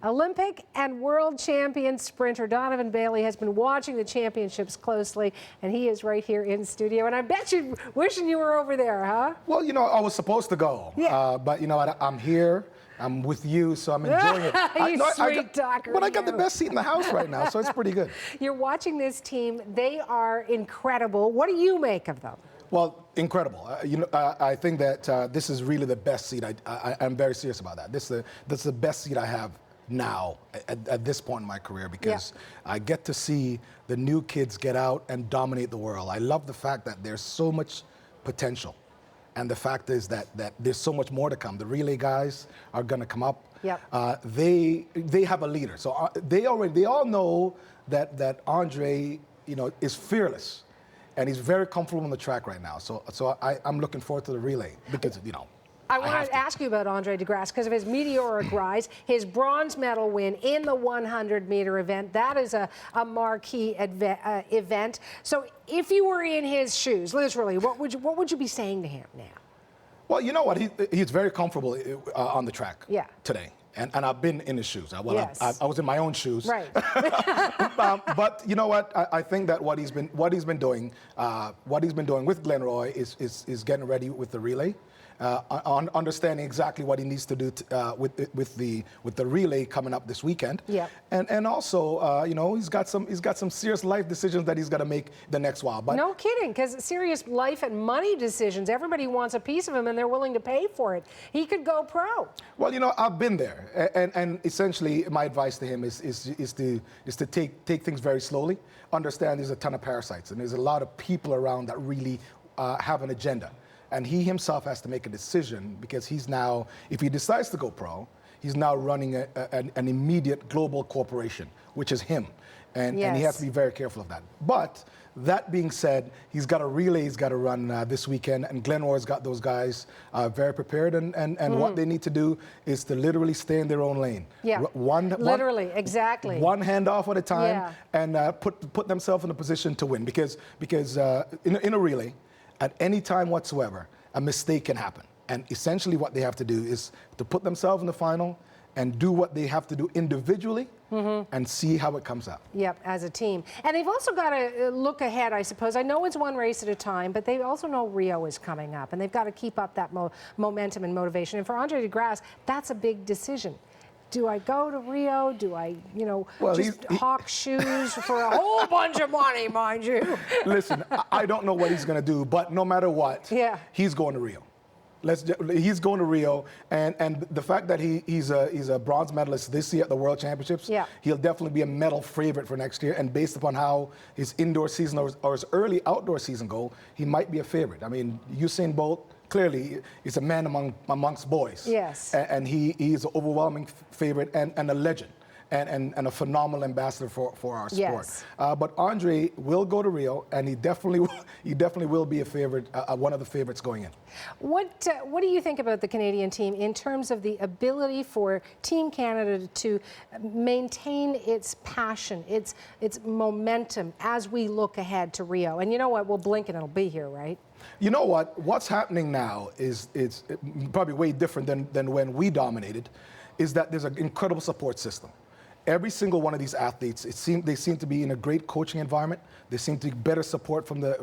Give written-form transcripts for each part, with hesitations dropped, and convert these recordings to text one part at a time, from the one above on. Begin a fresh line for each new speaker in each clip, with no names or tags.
Olympic and world champion sprinter Donovan Bailey has been watching the championships closely, and he is right here in studio. And I bet you're wishing you were over there, huh?
Well, you know, I was supposed to go, but you know, I'm here. I'm with you, so I'm enjoying it.
Sweet talker.
But I got the best seat in the house right now, so it's pretty good.
You're watching this team. They are incredible. What do you make of them?
Well, incredible. I think that this is really the best seat. I'm very serious about that. This is the best seat I have now at this point in my career, because I get to see the new kids get out and dominate the world. I love the fact that there's so much potential. And the fact is that there's so much more to come. The relay guys are going to come up.
Yep.
They have a leader. So they all know that Andre, you know, is fearless, and he's very comfortable on the track right now. So I'm looking forward to the relay, because, you know,
I want to ask you about Andre de Grasse because of his meteoric rise, his bronze medal win in the 100-meter event. That is a marquee event. So if you were in his shoes, literally, what would you be saying to him now? Well,
you know what? He's very comfortable on the track today. And I've been in his shoes. I was in my own shoes.
Right.
But you know what? I think that what he's been doing with Glenn Roy is getting ready with the relay. Understanding exactly what he needs to do with the relay coming up this weekend.
Yeah.
And also, you know, he's got some serious life decisions that he's got to make the next while. But
no kidding, because serious life and money decisions. Everybody wants a piece of him, and they're willing to pay for it. He could go pro.
Well, you know, I've been there, and essentially, my advice to him is to take things very slowly. Understand there's a ton of parasites, and there's a lot of people around that really have an agenda. And he himself has to make a decision, because he's now, if he decides to go pro, he's now running an immediate global corporation, which is him. And he has to be very careful of that. But that being said, he's got a relay he's got to run this weekend, and Glenroy's got those guys very prepared, and what they need to do is to literally stay in their own lane.
Yeah, exactly.
One handoff at a time, and put themselves in a position to win, because in a relay, at any time whatsoever, a mistake can happen. And essentially what they have to do is to put themselves in the final and do what they have to do individually and see how it comes out.
Yep, as a team. And they've also got to look ahead, I suppose. I know it's one race at a time, but they also know Rio is coming up, and they've got to keep up that momentum and motivation. And for Andre de Grasse, that's a big decision. Do I go to Rio? Do I, you know, just hawk shoes for a whole bunch of money, mind you?
Listen, I don't know what he's going to do, but no matter what, he's going to Rio. He's going to Rio, and the fact that he's a bronze medalist this year at the World Championships, he'll definitely be a medal favorite for next year. And based upon how his indoor season or his early outdoor season go, he might be a favorite. I mean, Usain Bolt, clearly, he's a man amongst boys.
Yes.
And he's an overwhelming favorite and a legend and a phenomenal ambassador for our sport.
Yes.
But Andre will go to Rio, and he definitely will be a favorite, one of the favorites going in.
What do you think about the Canadian team in terms of the ability for Team Canada to maintain its passion, its momentum as we look ahead to Rio? And you know what? We'll blink and it'll be here, right?
You know what? What's happening now is probably way different than when we dominated, is that there's an incredible support system. Every single one of these athletes, they seem to be in a great coaching environment. They seem to get better support from the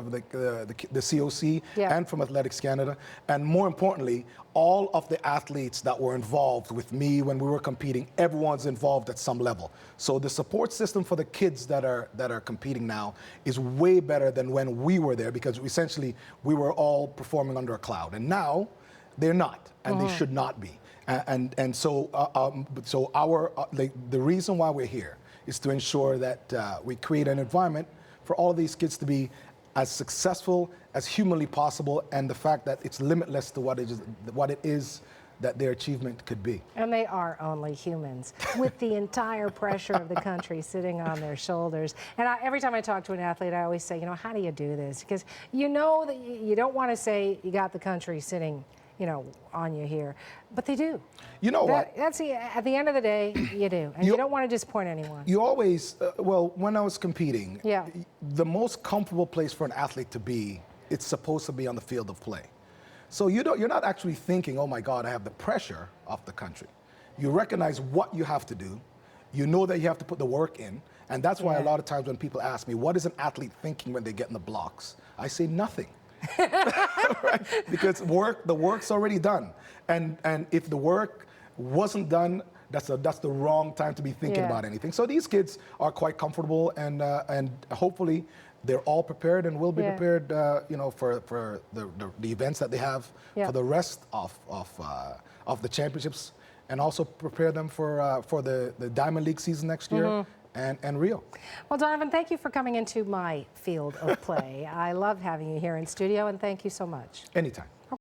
COC and from Athletics Canada. And more importantly, all of the athletes that were involved with me when we were competing, everyone's involved at some level. So the support system for the kids that are competing now is way better than when we were there, because essentially we were all performing under a cloud. And now they're not, and they should not be. So the reason why we're here is to ensure that we create an environment for all of these kids to be as successful as humanly possible, and the fact that it's limitless to what it is that their achievement could be.
And they are only humans, with the entire pressure of the country sitting on their shoulders. And every time I talk to an athlete, I always say, you know, how do you do this? Because you know that you don't want to say you got the country sitting, you know, on you here, but they do.
You know what?
That's at the end of the day, you do, and you don't want to disappoint anyone.
You always, well, when I was competing, the most comfortable place for an athlete to be, it's supposed to be on the field of play. So you're not actually thinking, oh my God, I have the pressure of the country. you recognize what you have to do, you know that you have to put the work in, and that's why a lot of times when people ask me, what is an athlete thinking when they get in the blocks? I say nothing. Right? Because the work's already done. And if the work wasn't done, that's the wrong time to be thinking about anything. So these kids are quite comfortable, and hopefully they're all prepared and will be prepared, for the events that they have for the rest of the championships, and also prepare them for the Diamond League season next year. And Rio.
Well, Donovan, thank you for coming into my field of play. I love having you here in studio, and thank you so much.
Anytime.